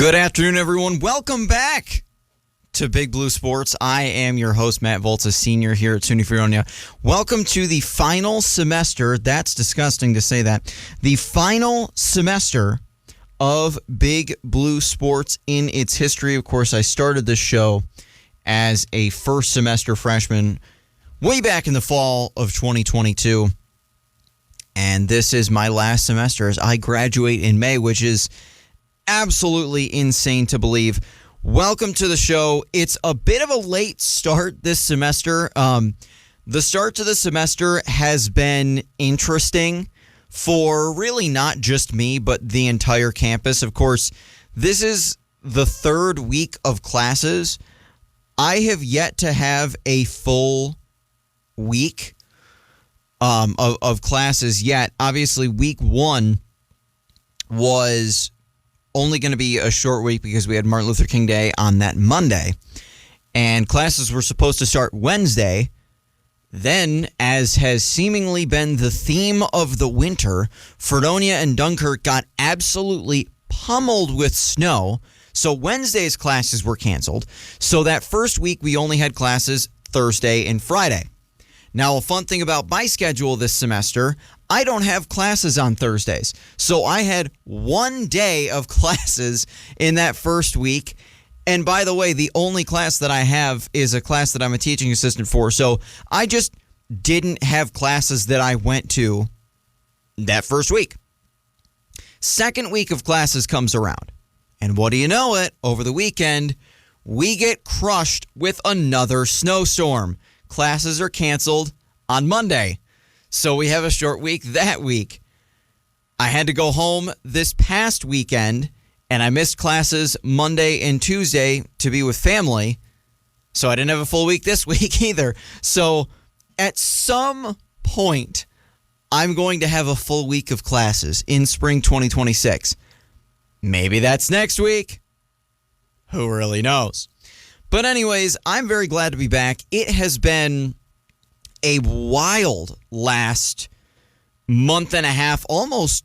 Good afternoon, everyone. Welcome back to Big Blue Sports. I am your host, Matt Volta, senior here at SUNY Fredonia. Welcome to the final semester. That's disgusting to say that. The final semester of Big Blue Sports in its history. Of course, I started this show as a first semester freshman way back in the fall of 2022. And this is my last semester as I graduate in May, which is absolutely insane to believe. Welcome to the show. It's a bit of a late start this semester. The start to the semester has been interesting for really not just me, but the entire campus. Of course, this is the third week of classes. I have yet to have a full week of classes yet. Obviously, week one was only going to be a short week because we had Martin Luther King Day on that Monday. And classes were supposed to start Wednesday. Then, as has seemingly been the theme of the winter, Fredonia and Dunkirk got absolutely pummeled with snow. So Wednesday's classes were canceled. So that first week, we only had classes Thursday and Friday. Now, a fun thing about my schedule this semester, I don't have classes on Thursdays. So I had 1 day of classes in that first week. And by the way, the only class that I have is a class that I'm a teaching assistant for. So I just didn't have classes that I went to that first week. Second week of classes comes around. And what do you know it? Over the weekend, we get crushed with another snowstorm. Classes are canceled on Monday. So we have a short week that week. I had to go home this past weekend, and I missed classes Monday and Tuesday to be with family. So I didn't have a full week this week either. So at some point, I'm going to have a full week of classes in spring 2026. Maybe that's next week. Who really knows? But anyways, I'm very glad to be back. It has been a wild last month and a half, almost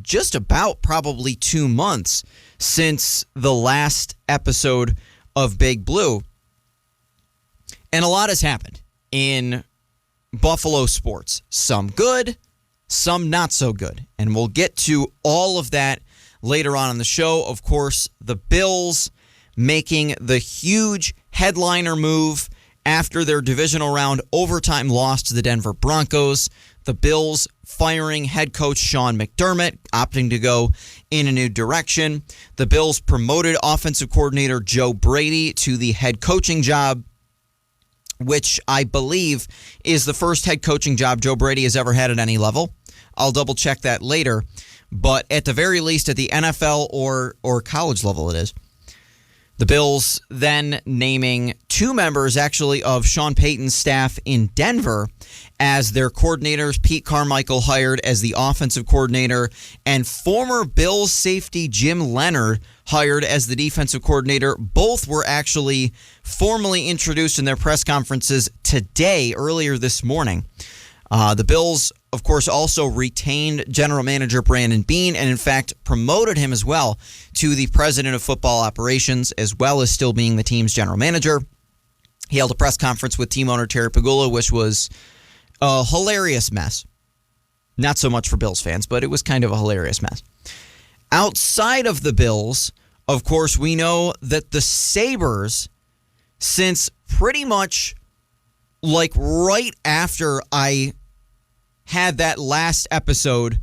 just about probably 2 months since the last episode of Big Blue. And a lot has happened in Buffalo sports. Some good, some not so good. And we'll get to all of that later on in the show. Of course, the Bills making the huge headliner move after their divisional round overtime loss to the Denver Broncos. The Bills firing head coach Sean McDermott, opting to go in a new direction. The Bills promoted offensive coordinator Joe Brady to the head coaching job, which I believe is the first head coaching job Joe Brady has ever had at any level. I'll double check that later. But at the very least, at the NFL or college level it is. The Bills then naming 2 members, actually, of Sean Payton's staff in Denver as their coordinators. Pete Carmichael hired as the offensive coordinator, and former Bills safety Jim Leonard hired as the defensive coordinator. Both were actually formally introduced in their press conferences today, earlier this morning. The Bills, of course, also retained general manager Brandon Beane and, in fact, promoted him as well to the president of football operations, as well as still being the team's general manager. He held a press conference with team owner Terry Pegula, which was a hilarious mess. Not so much for Bills fans, but it was kind of a hilarious mess. Outside of the Bills, of course, we know that the Sabres, since pretty much like right after I had that last episode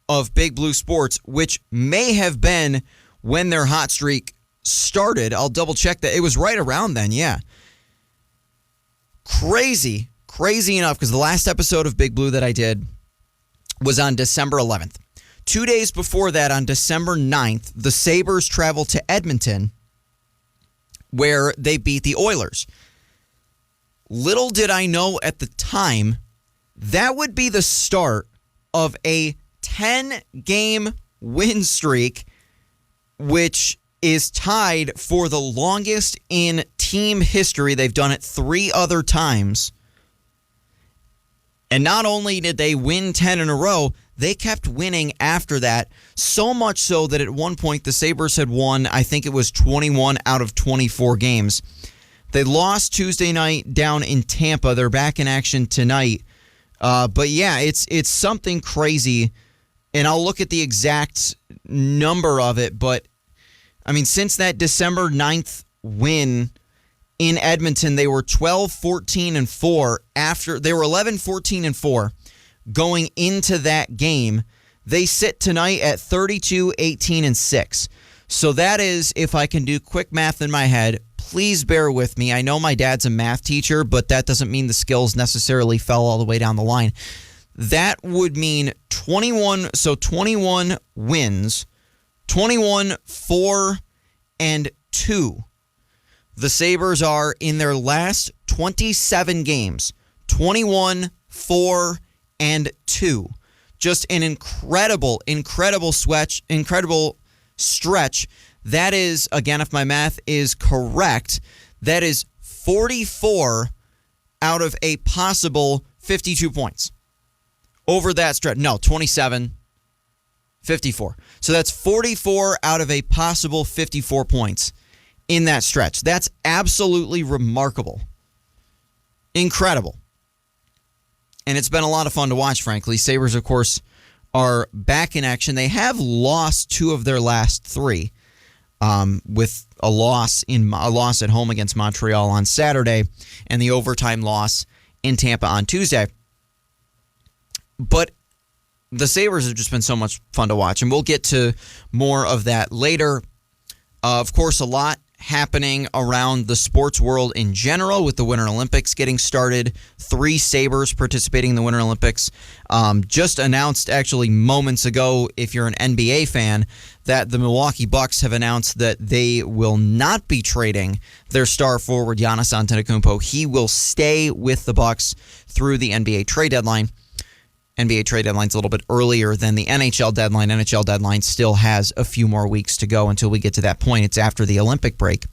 of Big Blue Sports, which may have been when their hot streak started. I'll double check that. It was right around then, yeah. Crazy enough, because the last episode of Big Blue that I did was on December 11th. 2 days before that, on December 9th, the Sabres traveled to Edmonton, where they beat the Oilers. Little did I know at the time that would be the start of a 10-game win streak, which is tied for the longest in team history. They've done it 3 other times. And not only did they win 10 in a row, they kept winning after that, so much so that at one point the Sabres had won, I think it was 21 out of 24 games. They lost Tuesday night down in Tampa. They're back in action tonight. But yeah, it's something crazy. And I'll look at the exact number of it. But, I mean, since that December 9th win in Edmonton, they were 12-14-4. They were 11-14-4 going into that game. They sit tonight at 32-18-6. So that is, if I can do quick math in my head, please bear with me. I know my dad's a math teacher, but that doesn't mean the skills necessarily fell all the way down the line. That would mean 21 wins, 21-4-2. The Sabres are in their last 27 games, 21-4-2. Just an incredible stretch. That is, again, if my math is correct, that is 44 out of a possible 52 points over that stretch. No, 27, 54. So that's 44 out of a possible 54 points in that stretch. That's absolutely remarkable. Incredible. And it's been a lot of fun to watch, frankly. Sabres, of course, are back in action. They have lost 2 of their last 3, with a loss at home against Montreal on Saturday and the overtime loss in Tampa on Tuesday. But the Sabres have just been so much fun to watch, and we'll get to more of that later. Of course, a lot happening around the sports world in general with the Winter Olympics getting started. 3 Sabres participating in the Winter Olympics. Just announced actually moments ago, if you're an NBA fan, that the Milwaukee Bucks have announced that they will not be trading their star forward Giannis Antetokounmpo. He will stay with the Bucks through the NBA trade deadline. NBA trade deadline's a little bit earlier than the NHL deadline. NHL deadline still has a few more weeks to go until we get to that point. It's after the Olympic break.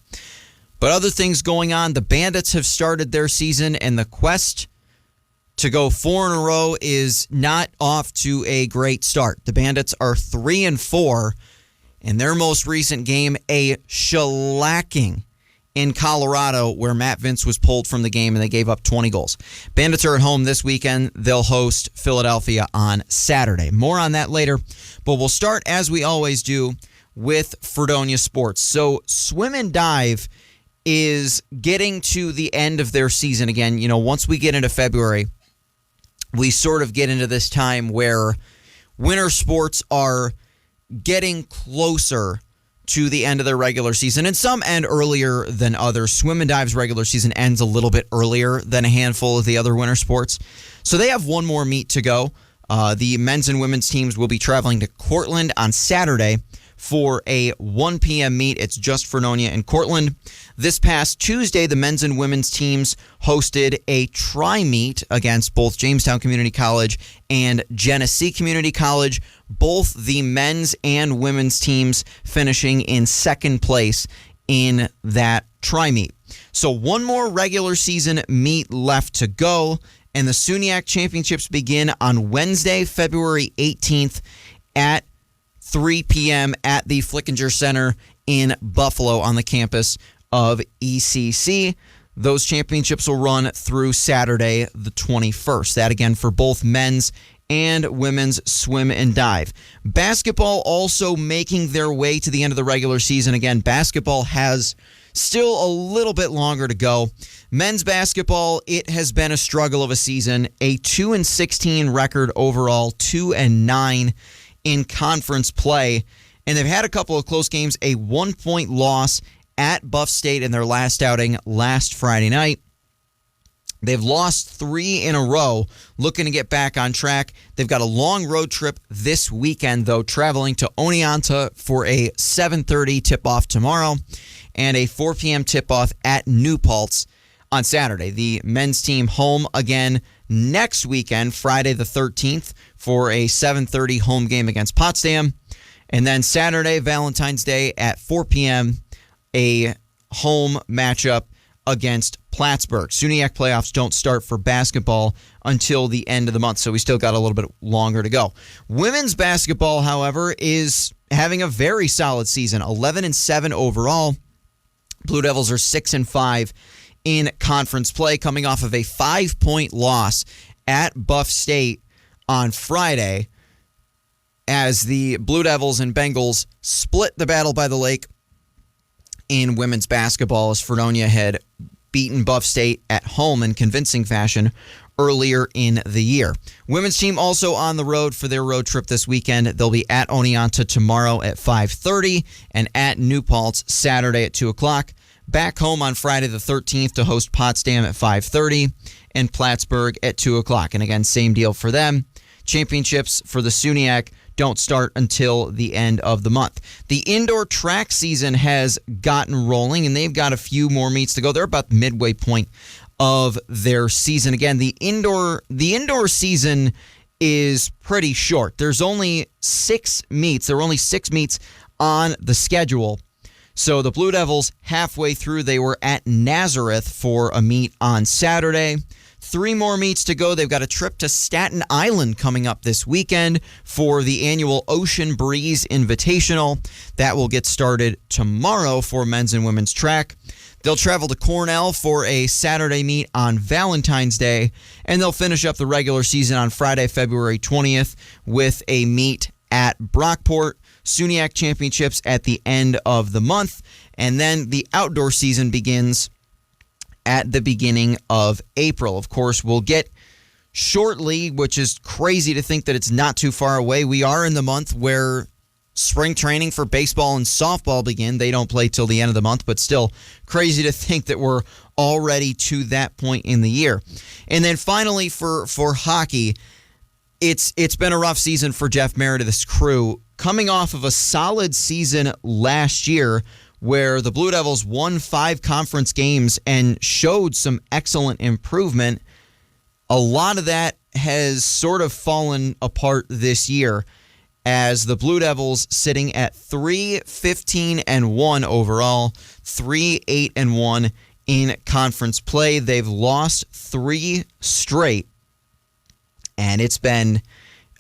But other things going on. The Bandits have started their season, and the quest to go 4 in a row is not off to a great start. The Bandits are 3-4 in their most recent game, a shellacking in Colorado, where Matt Vince was pulled from the game and they gave up 20 goals. Bandits are at home this weekend. They'll host Philadelphia on Saturday. More on that later, but we'll start, as we always do, with Fredonia Sports. So Swim and Dive is getting to the end of their season again. You know, once we get into February, we sort of get into this time where winter sports are getting closer to the end of their regular season, and some end earlier than others. Swim and Dive's regular season ends a little bit earlier than a handful of the other winter sports. So they have one more meet to go. The men's and women's teams will be traveling to Cortland on Saturday for a 1 p.m. meet. It's just Fredonia and Cortland. This past Tuesday, the men's and women's teams hosted a tri-meet against both Jamestown Community College and Genesee Community College. Both the men's and women's teams finishing in second place in that tri-meet. So one more regular season meet left to go, and the SUNYAC Championships begin on Wednesday, February 18th at 3 p.m. at the Flickinger Center in Buffalo on the campus of ECC. Those championships will run through Saturday, the 21st. That again for both men's and women's swim and dive. Basketball also making their way to the end of the regular season. Again, basketball has still a little bit longer to go. Men's basketball, it has been a struggle of a season. A 2-16 record overall, 2-9 in conference play. And they've had a couple of close games, a 1-point loss at Buff State in their last outing last Friday night. They've lost 3 in a row, looking to get back on track. They've got a long road trip this weekend, though, traveling to Oneonta for a 7:30 tip-off tomorrow and a 4 p.m. tip-off at New Paltz on Saturday. The men's team home again next weekend, Friday the 13th, for a 7:30 home game against Potsdam. And then Saturday, Valentine's Day at 4 p.m., a home matchup against Plattsburgh. SUNYAC playoffs don't start for basketball until the end of the month, so we still got a little bit longer to go. Women's basketball, however, is having a very solid season, 11-7 overall. Blue Devils are 6-5 in conference play, coming off of a 5-point loss at Buff State on Friday, as the Blue Devils and Bengals split the Battle by the Lake in women's basketball, as Fredonia had beaten Buff State at home in convincing fashion earlier in the year. Women's team also on the road for their road trip this weekend. They'll be at Oneonta tomorrow at 5:30 and at New Paltz Saturday at 2 o'clock. Back home on Friday the 13th to host Potsdam at 5:30 and Plattsburgh at 2 o'clock. And again, same deal for them. Championships for the SUNYAC don't start until the end of the month. The indoor track season has gotten rolling, and they've got a few more meets to go. They're about the midway point of their season. Again, the indoor season is pretty short. There's only 6 meets. There were only 6 meets on the schedule. So the Blue Devils, halfway through, they were at Nazareth for a meet on Saturday. 3 more meets to go. They've got a trip to Staten Island coming up this weekend for the annual Ocean Breeze Invitational. That will get started tomorrow for men's and women's track. They'll travel to Cornell for a Saturday meet on Valentine's Day, and they'll finish up the regular season on Friday, February 20th with a meet at Brockport. SUNYAC championships at the end of the month, and then the outdoor season begins at the beginning of April. Of course, we'll get shortly, which is crazy to think that it's not too far away. We are in the month where spring training for baseball and softball begin. They don't play till the end of the month, but still crazy to think that we're already to that point in the year. And then finally for hockey, it's been a rough season for Jeff Meredith's crew, coming off of a solid season last year where the Blue Devils won 5 conference games and showed some excellent improvement. A lot of that has sort of fallen apart this year, as the Blue Devils sitting at 3-15-1 overall, 3-8-1 in conference play. They've lost 3 straight, and it's been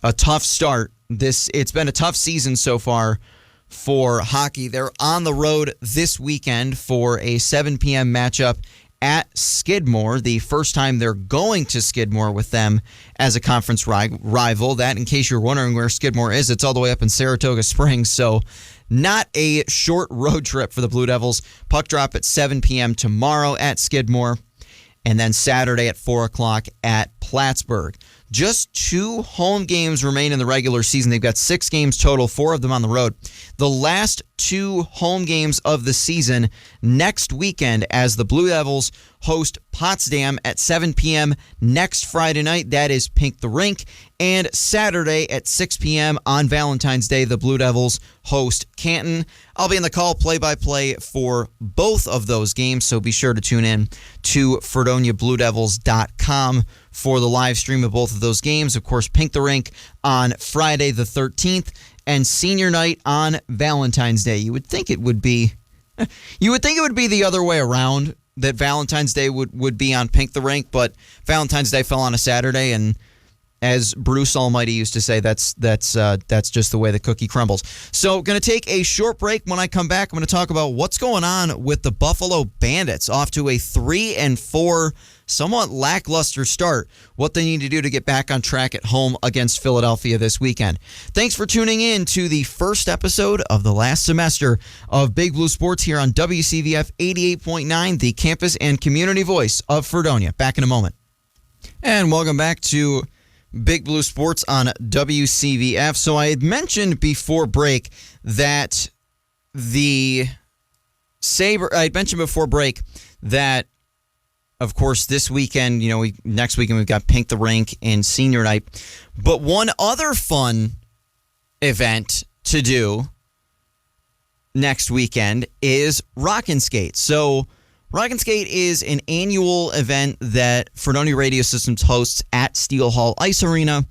a tough start. It's been a tough season so far for hockey. They're on the road this weekend for a 7 p.m. matchup at Skidmore, the first time they're going to Skidmore with them as a conference rival. That, in case you're wondering where Skidmore is, it's all the way up in Saratoga Springs, so not a short road trip for the Blue Devils. Puck drop at 7 p.m. tomorrow at Skidmore, and then Saturday at 4 o'clock at Plattsburgh. Just 2 home games remain in the regular season. They've got 6 games total, 4 of them on the road. The last 2 home games of the season next weekend, as the Blue Devils host Potsdam at 7 p.m. next Friday night. That is Pink the Rink. And Saturday at 6 p.m. on Valentine's Day, the Blue Devils host Canton. I'll be in the call play-by-play for both of those games, so be sure to tune in to FredoniaBlueDevils.com for the live stream of both of those games. Of course, Pink the Rink on Friday the 13th and senior night on Valentine's Day. You would think it would be the other way around, that Valentine's Day would be on Pink the Rink, but Valentine's Day fell on a Saturday, and as Bruce Almighty used to say, that's just the way the cookie crumbles. So going to take a short break. When I come back, I'm going to talk about what's going on with the Buffalo Bandits, off to a 3-4 somewhat lackluster start, what they need to do to get back on track at home against Philadelphia this weekend. Thanks for tuning in to the first episode of the last semester of Big Blue Sports here on WCVF 88.9, the campus and community voice of Fredonia. Back in a moment. And welcome back to Big Blue Sports on WCVF. So I had mentioned before break that of course, this weekend, next weekend we've got Pink the Rink and senior night. But one other fun event to do next weekend is Rock and Skate. So Rock and Skate is an annual event that Fredonia Radio Systems hosts at Steel Hall Ice Arena.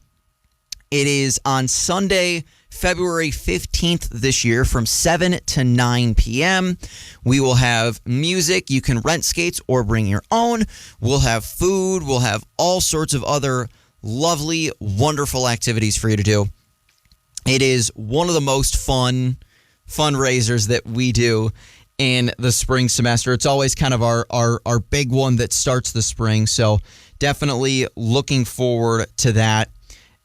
It is on Sunday, February 15th this year from 7 to 9 p.m. We will have music. You can rent skates or bring your own. We'll have food. We'll have all sorts of other lovely, wonderful activities for you to do. It is one of the most fun fundraisers that we do in the spring semester. It's always kind of our big one that starts the spring. So definitely looking forward to that.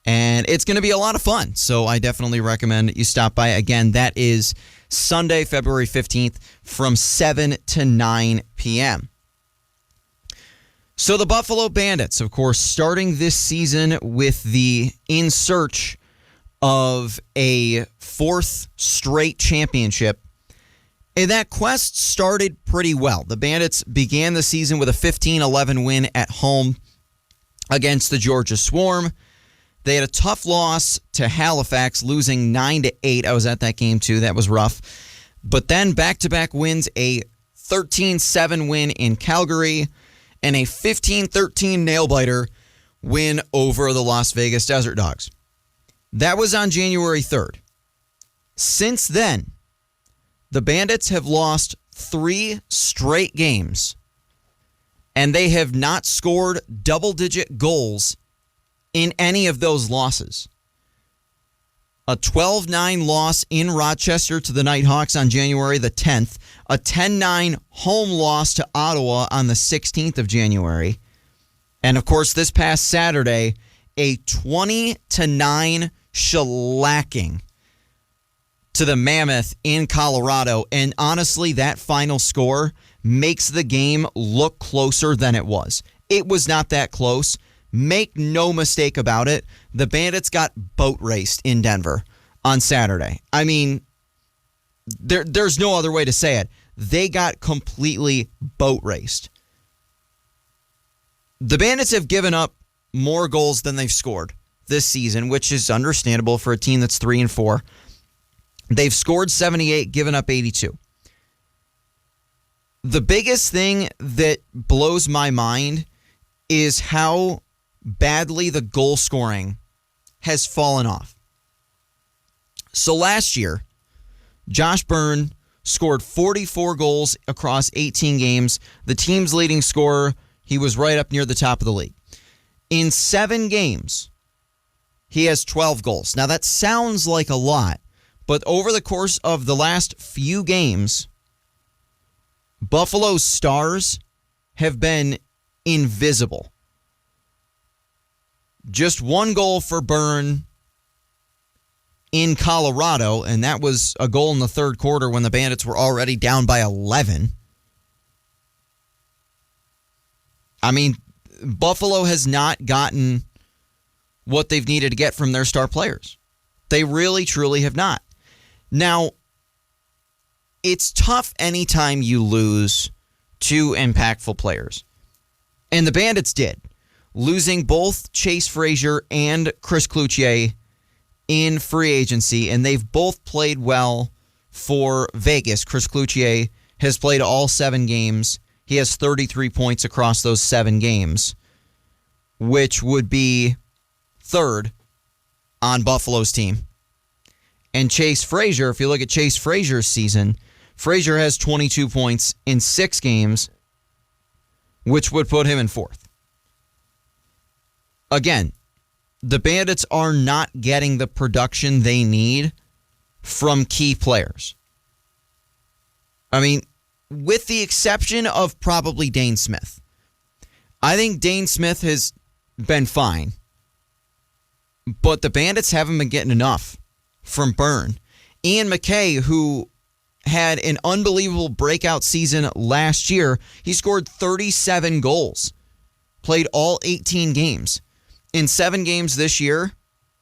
And it's going to be a lot of fun. So I definitely recommend you stop by. Again, that is Sunday, February 15th from 7 to 9 p.m. So the Buffalo Bandits, of course, starting this season with the In Search of a fourth straight championship. And that quest started pretty well. The Bandits began the season with a 15-11 win at home against the Georgia Swarm. They had a tough loss to Halifax, losing 9-8. I was at that game too. That was rough. But then back-to-back wins, a 13-7 win in Calgary and a 15-13 nail-biter win over the Las Vegas Desert Dogs. That was on January 3rd. Since then, the Bandits have lost 3 straight games, and they have not scored double-digit goals in any of those losses. A 12-9 loss in Rochester to the Nighthawks on January the 10th, a 10-9 home loss to Ottawa on the 16th of January, and of course this past Saturday, a 20-9 shellacking to the Mammoth in Colorado. And honestly, that final score makes the game look closer than it was. It was not that close. Make no mistake about it. The Bandits got boat raced in Denver on Saturday. I mean, there's no other way to say it. They got completely boat raced. The Bandits have given up more goals than they've scored this season, which is understandable for a team that's 3-4. They've scored 78, given up 82. The biggest thing that blows my mind is how badly the goal scoring has fallen off. So last year, Josh Byrne scored 44 goals across 18 games. The team's leading scorer, he was right up near the top of the league. In 7 games, he has 12 goals. Now, that sounds like a lot, but over the course of the last few games, Buffalo's stars have been invisible. Just 1 goal for Byrne in Colorado, and that was a goal in the third quarter when the Bandits were already down by 11. I mean, Buffalo has not gotten what they've needed to get from their star players. They really, truly have not. Now, it's tough anytime you lose 2 impactful players. And the Bandits did, losing both Chase Frazier and Chris Cloutier in free agency, and they've both played well for Vegas. Chris Cloutier has played all 7 games. He has 33 points across those 7 games, which would be third on Buffalo's team. And Chase Frazier, if you look at Chase Frazier's season, Frazier has 22 points in 6 games, which would put him in 4th. Again, the Bandits are not getting the production they need from key players. I mean, with the exception of probably Dane Smith. I think Dane Smith has been fine, but the Bandits haven't been getting enough from Byrne. Ian McKay, who had an unbelievable breakout season last year, he scored 37 goals, played all 18 games. In 7 games this year,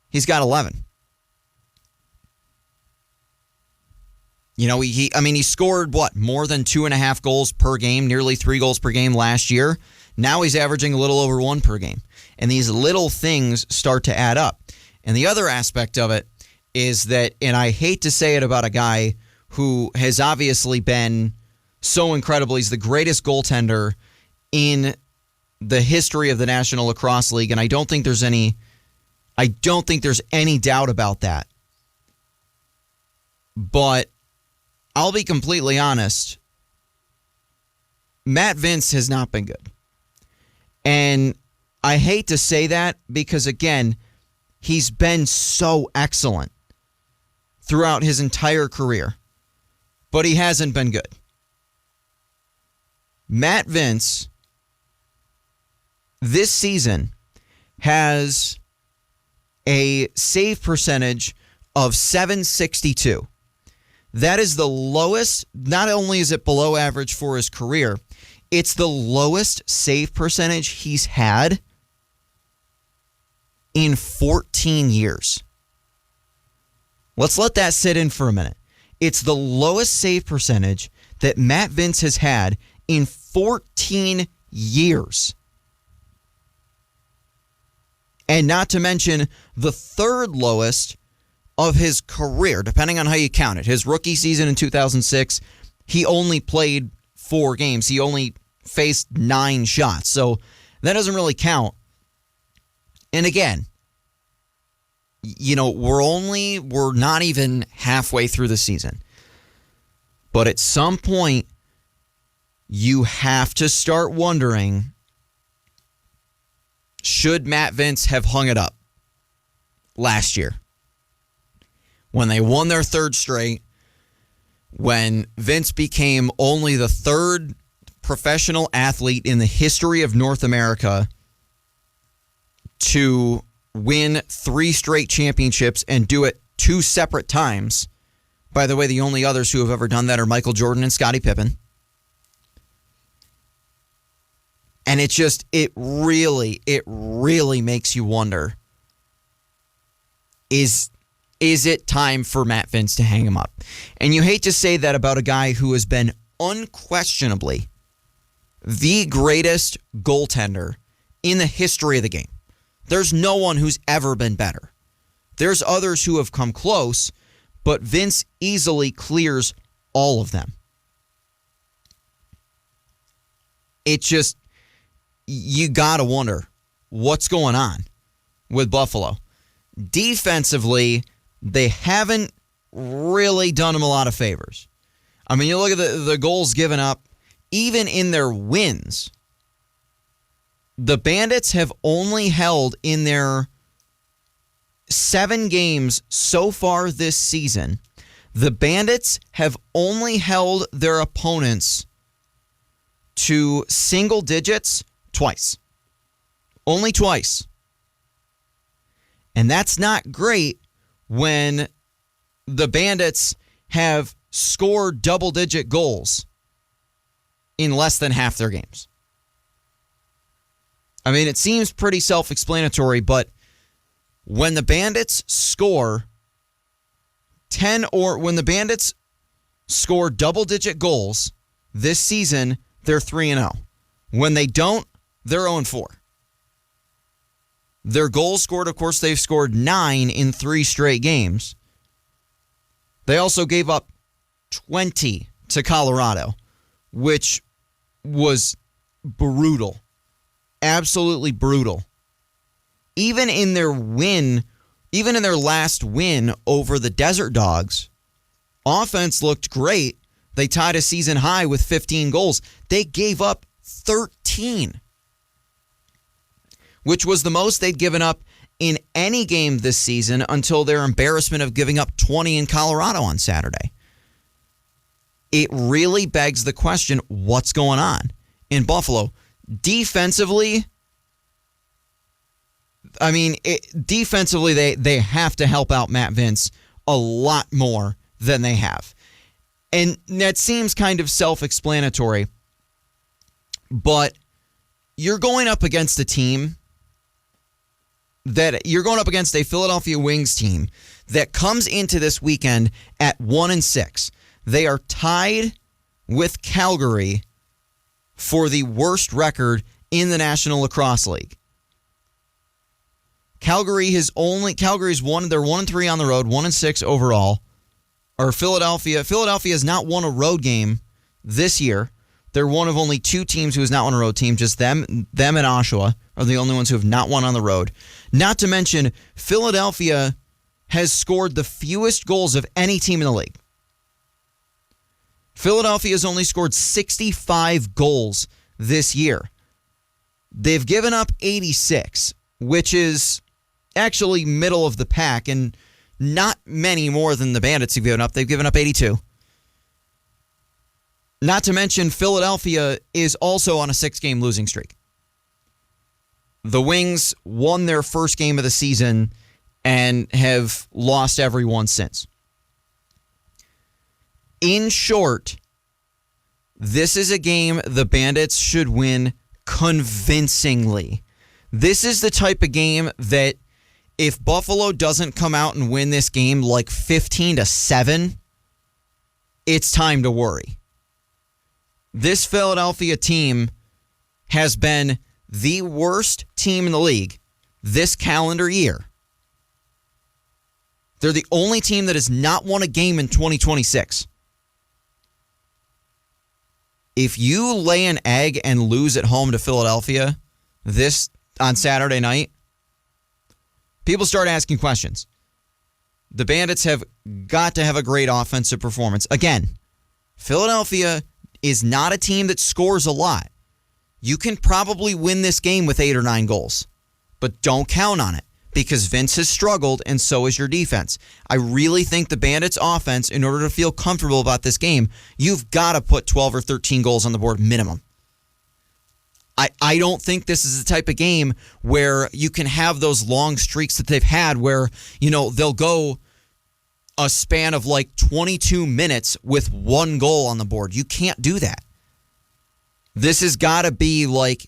he's got 11. You know, he scored, more than 2.5 goals per game, nearly 3 goals per game last year. Now he's averaging a little over 1 per game. And these little things start to add up. And the other aspect of it is that, and I hate to say it about a guy who has obviously been so incredible, he's the greatest goaltender in the history of the National Lacrosse League, and I don't think there's any I don't think there's any doubt about that. But I'll be completely honest. Matt Vince has not been good. And I hate to say that because, again, he's been so excellent throughout his entire career. But he hasn't been good. Matt Vince, this season, has a save percentage of .762. That is the lowest. Not only is it below average for his career, it's the lowest save percentage he's had in 14 years. Let's let that sit in for a minute. It's the lowest save percentage that Matt Vince has had in 14 years. And not to mention the third lowest of his career, depending on how you count it. His rookie season in 2006, he only played 4 games. He only faced 9 shots. So that doesn't really count. And again, we're not even halfway through the season. But at some point, you have to start wondering, should Matt Vince have hung it up last year? When they won their third straight, when Vince became only the third professional athlete in the history of North America to win 3 straight championships and do it 2 separate times. By the way, the only others who have ever done that are Michael Jordan and Scottie Pippen. And it really makes you wonder, is it time for Matt Vince to hang him up? And you hate to say that about a guy who has been unquestionably the greatest goaltender in the history of the game. There's no one who's ever been better. There's others who have come close, but Vince easily clears all of them. You gotta wonder what's going on with Buffalo. Defensively, they haven't really done him a lot of favors. I mean, you look at the goals given up, even in their wins. The Bandits have only held in their 7 games so far this season. The Bandits have only held their opponents to single digits twice. Only twice. And that's not great when the Bandits have scored double-digit goals in less than half their games. I mean, it seems pretty self-explanatory, but when the Bandits score when the Bandits score double-digit goals this season, they're 3-0. When they don't, they're 0-4. Their goals scored, of course, they've scored 9 in 3 straight games. They also gave up 20 to Colorado, which was brutal. Absolutely brutal. Even in their last win over the Desert Dogs, offense looked great. They tied a season high with 15 goals. They gave up 13, which was the most they'd given up in any game this season until their embarrassment of giving up 20 in Colorado on Saturday. It really begs the question, what's going on in Buffalo? Defensively, I mean, defensively, they have to help out Matt Vince a lot more than they have. And that seems kind of self-explanatory, but you're going up against a team you're going up against a Philadelphia Wings team that comes into this weekend at 1-6. They are tied with Calgary for the worst record in the National Lacrosse League. Calgary's they're 1-3 on the road, 1-6 overall. Or Philadelphia has not won a road game this year. They're one of only 2 teams who has not won a road team, just them and Oshawa are the only ones who have not won on the road. Not to mention, Philadelphia has scored the fewest goals of any team in the league. Philadelphia has only scored 65 goals this year. They've given up 86, which is actually middle of the pack, and not many more than the Bandits have given up. They've given up 82. Not to mention, Philadelphia is also on a 6-game losing streak. The Wings won their first game of the season and have lost every one since. In short, this is a game the Bandits should win convincingly. This is the type of game that if Buffalo doesn't come out and win this game like 15-7, it's time to worry. This Philadelphia team has been the worst team in the league this calendar year. They're the only team that has not won a game in 2026. If you lay an egg and lose at home to Philadelphia this on Saturday night, people start asking questions. The Bandits have got to have a great offensive performance. Again, Philadelphia is not a team that scores a lot. You can probably win this game with 8 or 9 goals, but don't count on it because Vince has struggled and so has your defense. I really think the Bandits' offense, in order to feel comfortable about this game, you've got to put 12 or 13 goals on the board minimum. I don't think this is the type of game where you can have those long streaks that they've had where, they'll go a span of like 22 minutes with 1 goal on the board. You can't do that. This has got to be like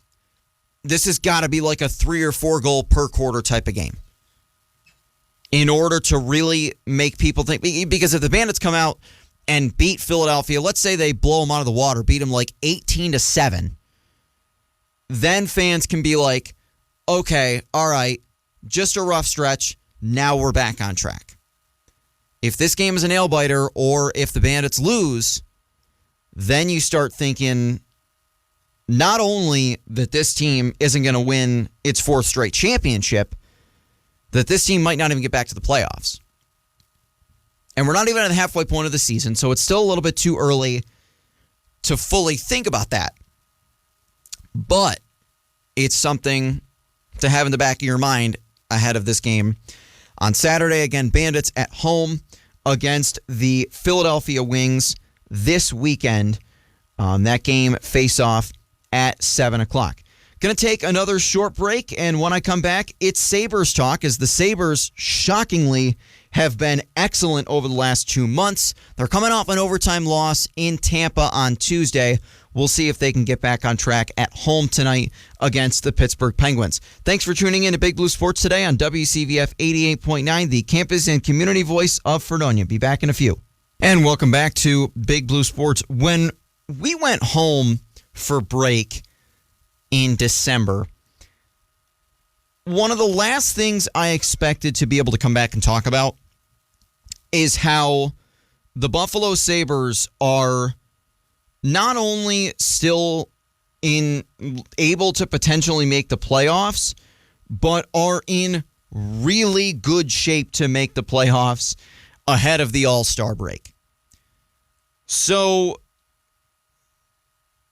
a 3 or 4 goal per quarter type of game in order to really make people think. Because if the Bandits come out and beat Philadelphia, let's say they blow them out of the water, beat them like 18-7, then fans can be like, okay, all right, just a rough stretch. Now we're back on track. If this game is a nail-biter or if the Bandits lose, then you start thinking not only that this team isn't going to win its 4th straight championship, that this team might not even get back to the playoffs. And we're not even at the halfway point of the season, so it's still a little bit too early to fully think about that. But it's something to have in the back of your mind ahead of this game. On Saturday, again, Bandits at home against the Philadelphia Wings this weekend. That game face-off at 7 o'clock. Going to take another short break, and when I come back, it's Sabres talk, as the Sabres, shockingly, have been excellent over the last 2 months. They're coming off an overtime loss in Tampa on Tuesday. We'll see if they can get back on track at home tonight against the Pittsburgh Penguins. Thanks for tuning in to Big Blue Sports today on WCVF 88.9, the campus and community voice of Fredonia. Be back in a few. And welcome back to Big Blue Sports. When we went home for break in December, one of the last things I expected to be able to come back and talk about is how the Buffalo Sabres are not only still able to potentially make the playoffs, but are in really good shape to make the playoffs ahead of the All-Star break. So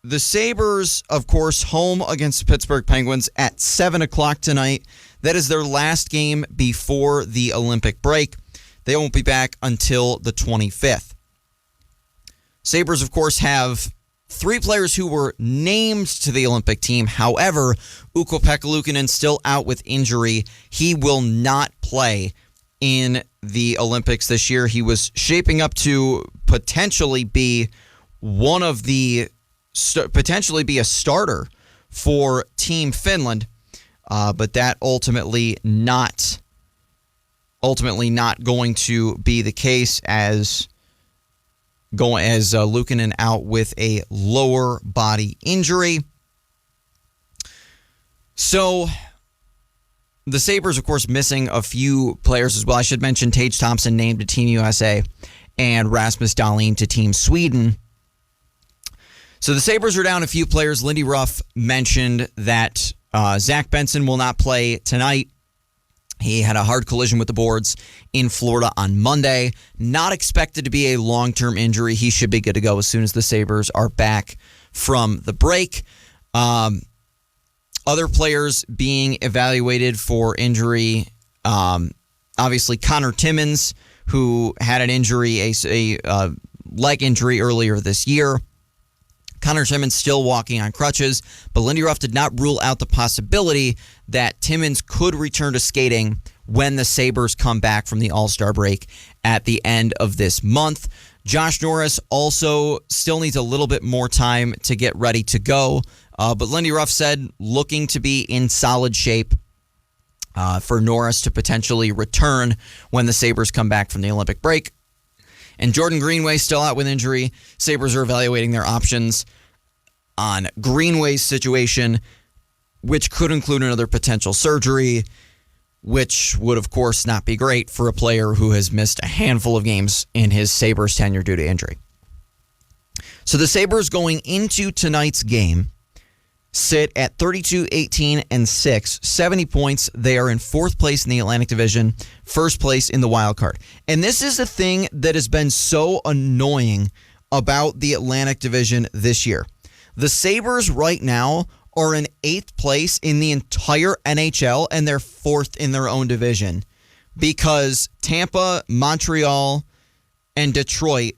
the Sabres, of course, home against the Pittsburgh Penguins at 7 o'clock tonight. That is their last game before the Olympic break. They won't be back until the 25th. Sabres, of course, have 3 players who were named to the Olympic team. However, Ukko-Pekka Luukkonen still out with injury. He will not play in the Olympics this year. He was shaping up to potentially be potentially be a starter for Team Finland, but that ultimately not going to be the case as Luukkonen out with a lower body injury. So the Sabres, of course, missing a few players as well. I should mention Tage Thompson named to Team USA and Rasmus Dahlin to Team Sweden. So the Sabres are down a few players. Lindy Ruff mentioned that Zach Benson will not play tonight. He had a hard collision with the boards in Florida on Monday. Not expected to be a long-term injury. He should be good to go as soon as the Sabres are back from the break. Other players being evaluated for injury, obviously Connor Timmins, who had an injury, a leg injury earlier this year. Connor Timmins still walking on crutches, but Lindy Ruff did not rule out the possibility that Timmins could return to skating when the Sabres come back from the All-Star break at the end of this month. Josh Norris also still needs a little bit more time to get ready to go, but Lindy Ruff said looking to be in solid shape for Norris to potentially return when the Sabres come back from the Olympic break. And Jordan Greenway still out with injury. Sabres are evaluating their options on Greenway's situation, which could include another potential surgery, which would, of course, not be great for a player who has missed a handful of games in his Sabres tenure due to injury. So the Sabres going into tonight's game sit at 32-18-6, 70 points. They are in fourth place in the Atlantic Division, first place in the wild card. And this is the thing that has been so annoying about the Atlantic Division this year. The Sabres right now are in eighth place in the entire NHL, and they're fourth in their own division because Tampa, Montreal, and Detroit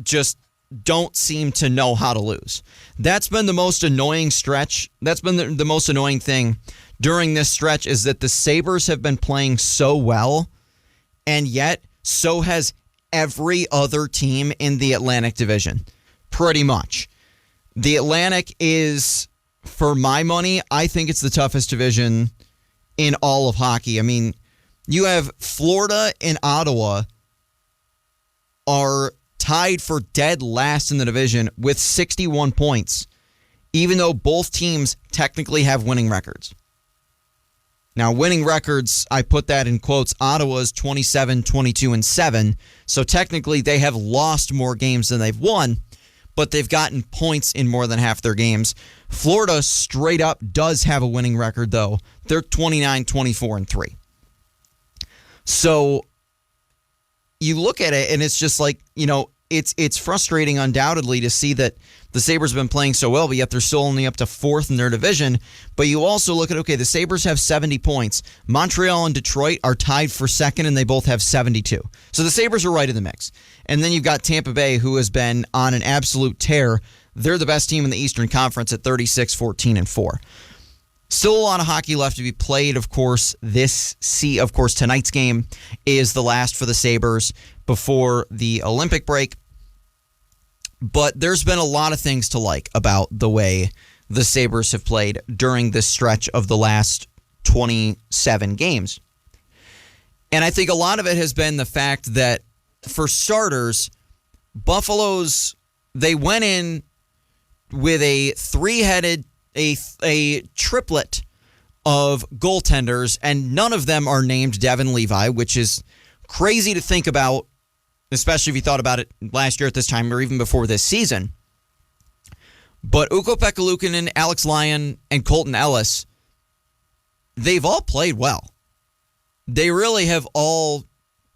just don't seem to know how to lose. That's been the most annoying stretch. That's been the most annoying thing during this stretch is that the Sabres have been playing so well, and yet so has every other team in the Atlantic Division, pretty much. The Atlantic is, for my money, I think it's the toughest division in all of hockey. I mean, you have Florida and Ottawa are tied for dead last in the division with 61 points, even though both teams technically have winning records. Now, winning records, I put that in quotes, Ottawa's 27-22-7, so technically they have lost more games than they've won, but they've gotten points in more than half their games. Florida straight up does have a winning record, though. They're 29-24-3. So you look at it, and it's just like, you know, it's frustrating undoubtedly to see that the Sabres have been playing so well, but yet they're still only up to fourth in their division. But you also look at, okay, the Sabres have 70 points. Montreal and Detroit are tied for second, and they both have 72. So the Sabres are right in the mix. And then you've got Tampa Bay, who has been on an absolute tear. They're the best team in the Eastern Conference at 36-14-4. Still a lot of hockey left to be played, of course. Tonight's game is the last for the Sabres before the Olympic break. But there's been a lot of things to like about the way the Sabres have played during this stretch of the last 27 games. And I think a lot of it has been the fact that, for starters, Buffalo's, they went in with a three-headed, a triplet of goaltenders, and none of them are named Devin Levi, which is crazy to think about, especially if you thought about it last year at this time or even before this season. But Ukko-Pekka Luukkonen, Alex Lyon, and Colton Ellis, they've all played well. They really have all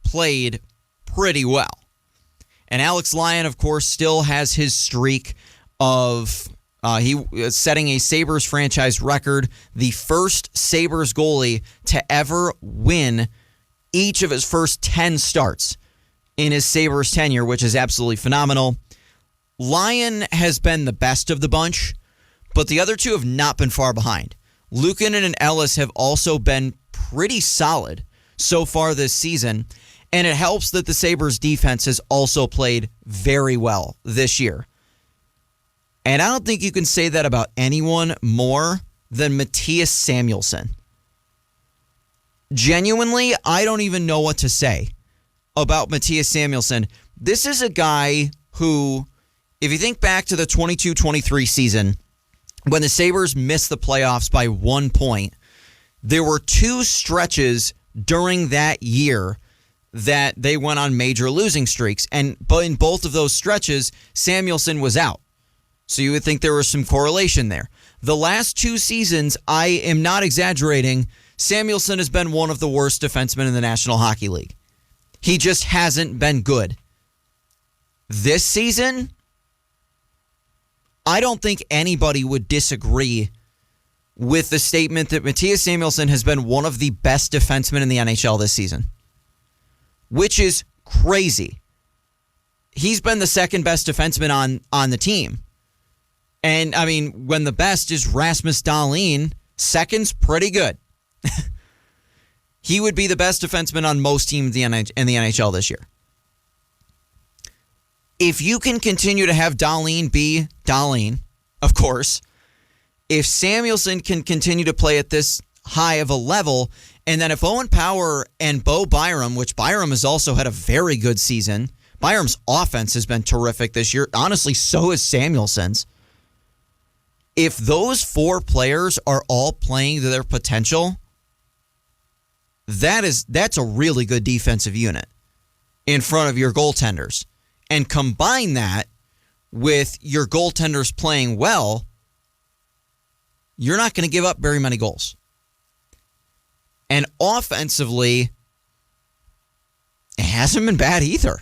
played pretty well. And Alex Lyon, of course, still has his streak of he is setting a Sabres franchise record, the first Sabres goalie to ever win each of his first 10 starts in his Sabres tenure, which is absolutely phenomenal. Lyon has been the best of the bunch, but the other two have not been far behind. Luukkonen and Ellis have also been pretty solid so far this season, and it helps that the Sabres defense has also played very well this year. And I don't think you can say that about anyone more than Mattias Samuelsson. Genuinely, I don't even know what to say about Mattias Samuelsson. This is a guy who, if you think back to the 22-23 season, when the Sabres missed the playoffs by 1 point, there were two stretches during that year that they went on major losing streaks. But in both of those stretches, Samuelsson was out. So you would think there was some correlation there. The last 2 seasons, I am not exaggerating, Samuelsson has been one of the worst defensemen in the National Hockey League. He just hasn't been good. This season, I don't think anybody would disagree with the statement that Mattias Samuelsson has been one of the best defensemen in the NHL this season, which is crazy. He's been the second best defenseman on the team. And, I mean, when the best is Rasmus Dahlin, second's pretty good. He would be the best defenseman on most teams in the NHL this year. If you can continue to have Dahlin be Dahlin, of course, if Samuelsson can continue to play at this high of a level, and then if Owen Power and Bo Byram, which Byram has also had a very good season, Byram's offense has been terrific this year. Honestly, so is Samuelsson's. If those 4 players are all playing to their potential, that's a really good defensive unit in front of your goaltenders. And combine that with your goaltenders playing well, you're not going to give up very many goals. And offensively, it hasn't been bad either.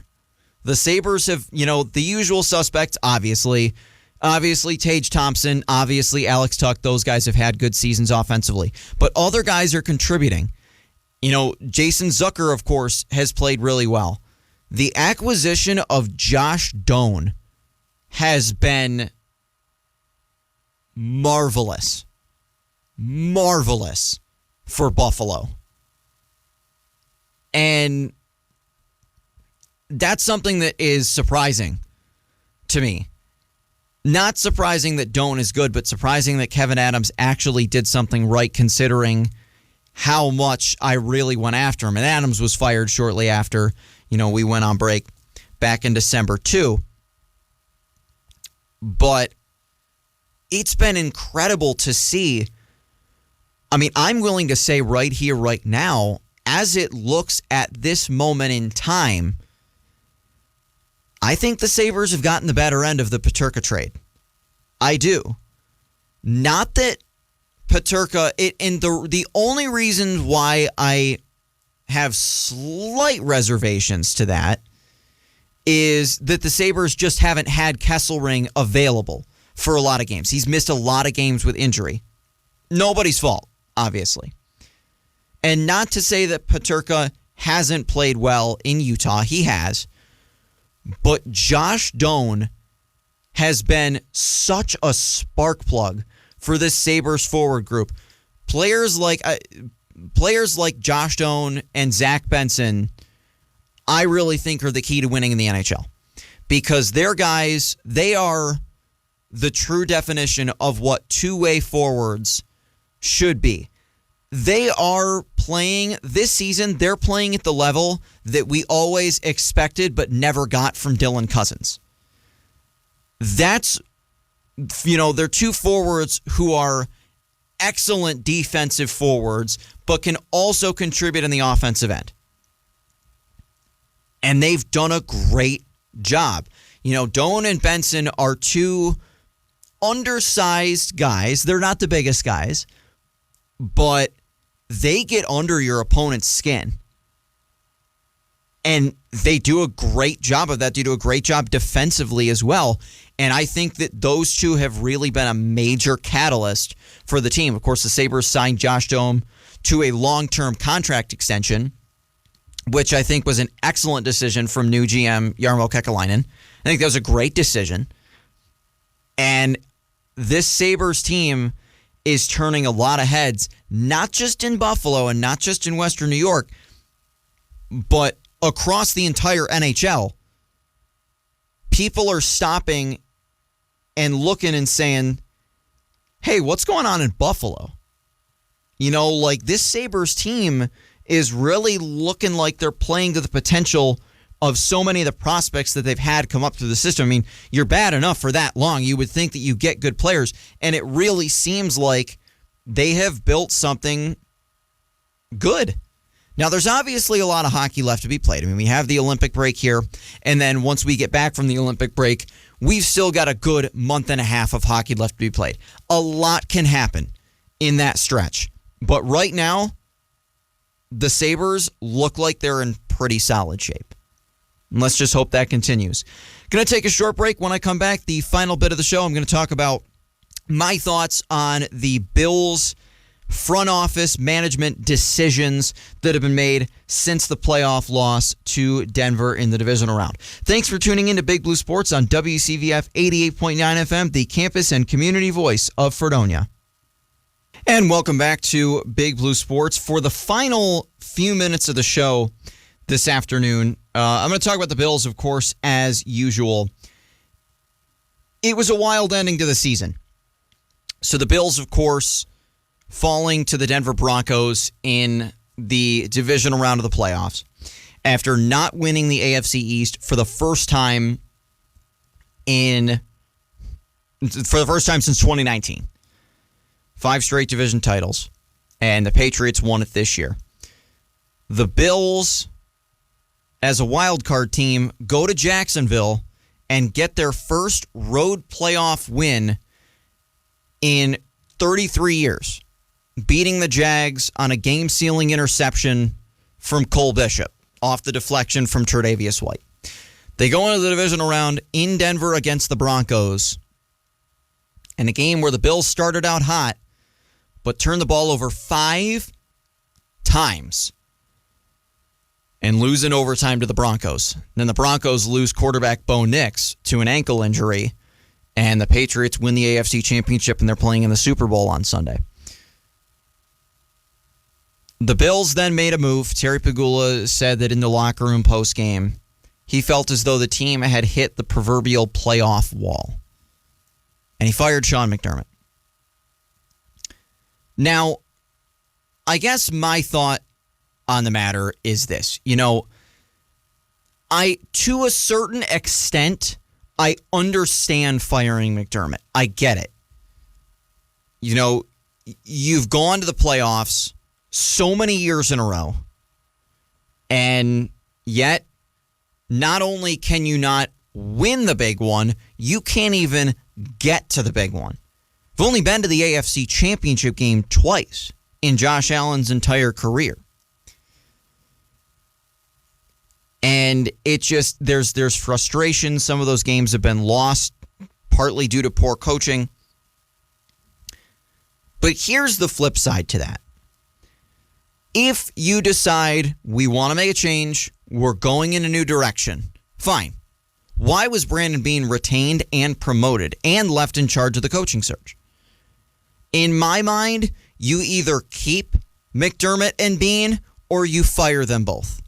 The Sabres have, the usual suspects, obviously Tage Thompson, obviously Alex Tuch, those guys have had good seasons offensively. But other guys are contributing. Jason Zucker, of course, has played really well. The acquisition of Josh Doan has been marvelous for Buffalo. And that's something that is surprising to me. Not surprising that Doan is good, but surprising that Kevin Adams actually did something right considering how much I really went after him. And Adams was fired shortly after, we went on break back in December too. But it's been incredible to see. I mean, I'm willing to say right here, right now, as it looks at this moment in time, I think the Sabres have gotten the better end of the Peterka trade. I do. Not that Peterka, and the only reason why I have slight reservations to that is that the Sabres just haven't had Kesselring available for a lot of games. He's missed a lot of games with injury. Nobody's fault, obviously. And not to say that Peterka hasn't played well in Utah. He has. But Josh Doan has been such a spark plug for this Sabres forward group. Players like Josh Doan and Zach Benson, I really think are the key to winning in the NHL. Because they're guys, they are the true definition of what two-way forwards should be. They are playing, this season, they're playing at the level that we always expected but never got from Dylan Cousins. That's, they're two forwards who are excellent defensive forwards but can also contribute in the offensive end. And they've done a great job. Doan and Benson are two undersized guys. They're not the biggest guys, but they get under your opponent's skin. And they do a great job of that. They do a great job defensively as well. And I think that those two have really been a major catalyst for the team. Of course, the Sabres signed Josh Doan to a long-term contract extension, which I think was an excellent decision from new GM Jarmo Kekalainen. I think that was a great decision. And this Sabres team is turning a lot of heads, not just in Buffalo and not just in Western New York, but across the entire NHL. People are stopping and looking and saying, hey, what's going on in Buffalo? This Sabres team is really looking like they're playing to the potential of so many of the prospects that they've had come up through the system. I mean, you're bad enough for that long. You would think that you get good players, and it really seems like they have built something good. Now, there's obviously a lot of hockey left to be played. I mean, we have the Olympic break here, and then once we get back from the Olympic break, we've still got a good month and a half of hockey left to be played. A lot can happen in that stretch. But right now, the Sabres look like they're in pretty solid shape. And let's just hope that continues. Going to take a short break. When I come back, the final bit of the show, I'm going to talk about my thoughts on the Bills' front office management decisions that have been made since the playoff loss to Denver in the divisional round. Thanks for tuning in to Big Blue Sports on WCVF 88.9 FM, the campus and community voice of Fredonia. And welcome back to Big Blue Sports. For the final few minutes of the show this afternoon, I'm going to talk about the Bills, of course, as usual. It was a wild ending to the season. So the Bills, of course, falling to the Denver Broncos in the divisional round of the playoffs after not winning the AFC East for the first time since 2019. 5 straight division titles, and the Patriots won it this year. The Bills, as a wild card team, go to Jacksonville and get their first road playoff win in 33 years, beating the Jags on a game-sealing interception from Cole Bishop off the deflection from Tre'Davious White. They go into the divisional round in Denver against the Broncos, in a game where the Bills started out hot, but turned the ball over 5 times and lose in overtime to the Broncos. Then the Broncos lose quarterback Bo Nix to an ankle injury, and the Patriots win the AFC Championship, and they're playing in the Super Bowl on Sunday. The Bills then made a move. Terry Pegula said that in the locker room post-game, he felt as though the team had hit the proverbial playoff wall. And he fired Sean McDermott. Now, I guess my thought on the matter is this. To a certain extent, I understand firing McDermott. I get it. You've gone to the playoffs so many years in a row, and yet not only can you not win the big one, you can't even get to the big one. I've only been to the AFC Championship game twice in Josh Allen's entire career. And it just, there's frustration. Some of those games have been lost, partly due to poor coaching. But here's the flip side to that. If you decide we want to make a change, we're going in a new direction, fine. Why was Brandon Beane retained and promoted and left in charge of the coaching search? In my mind, you either keep McDermott and Beane or you fire them both.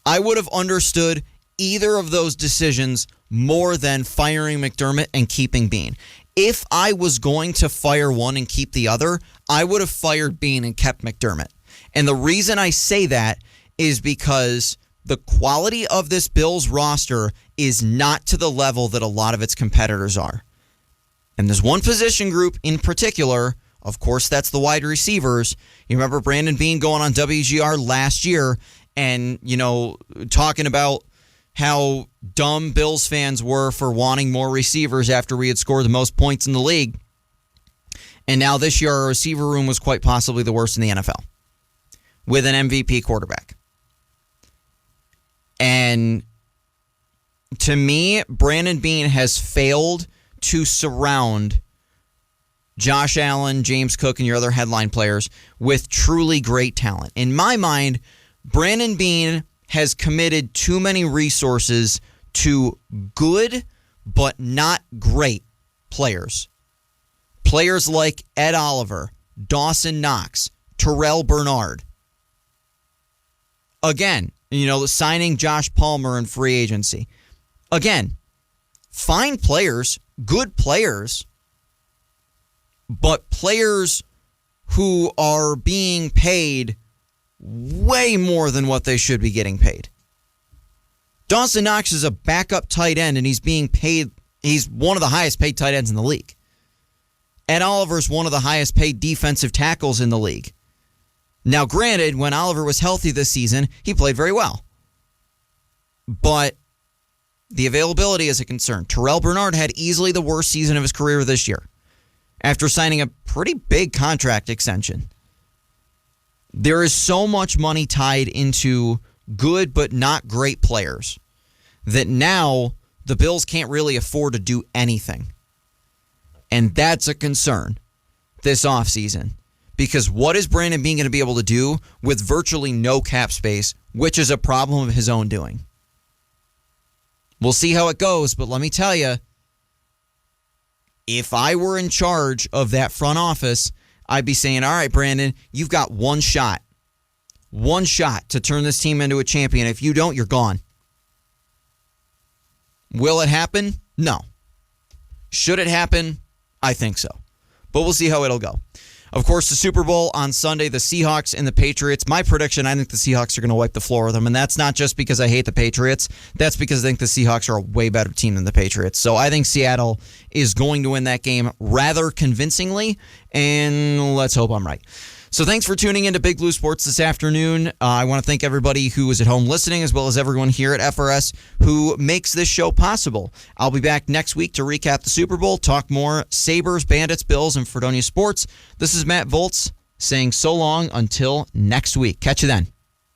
I would have understood either of those decisions more than firing McDermott and keeping Beane. If I was going to fire one and keep the other, I would have fired Beane and kept McDermott. And the reason I say that is because the quality of this Bills roster is not to the level that a lot of its competitors are. And there's one position group in particular, of course, that's the wide receivers. You remember Brandon Beane going on WGR last year and, talking about how dumb Bills fans were for wanting more receivers after we had scored the most points in the league. And now this year, our receiver room was quite possibly the worst in the NFL with an MVP quarterback. And to me, Brandon Beane has failed to surround Josh Allen, James Cook, and your other headline players with truly great talent. In my mind, Brandon Beane has committed too many resources to good but not great players. Players like Ed Oliver, Dawson Knox, Terrell Bernard. Again, signing Josh Palmer in free agency. Again, fine players, good players, but players who are being paid way more than what they should be getting paid. Dawson Knox is a backup tight end, and he's being paid. He's one of the highest paid tight ends in the league. Ed Oliver's one of the highest paid defensive tackles in the league. Now, granted, when Oliver was healthy this season, he played very well. But The availability is a concern. Terrell Bernard had easily the worst season of his career this year after signing a pretty big contract extension. There is so much money tied into good but not great players that now the Bills can't really afford to do anything. And that's a concern this offseason. Because what is Brandon Beane going to be able to do with virtually no cap space, which is a problem of his own doing? We'll see how it goes, but let me tell you, if I were in charge of that front office, I'd be saying, all right, Brandon, you've got one shot to turn this team into a champion. If you don't, you're gone. Will it happen? No. Should it happen? I think so. But we'll see how it'll go. Of course, the Super Bowl on Sunday, the Seahawks and the Patriots. My prediction, I think the Seahawks are going to wipe the floor with them, and that's not just because I hate the Patriots. That's because I think the Seahawks are a way better team than the Patriots. So I think Seattle is going to win that game rather convincingly, and let's hope I'm right. So thanks for tuning in to Big Blue Sports this afternoon. I want to thank everybody who is at home listening, as well as everyone here at FRS who makes this show possible. I'll be back next week to recap the Super Bowl, talk more Sabres, Bandits, Bills, and Fredonia sports. This is Matt Volz saying so long until next week. Catch you then.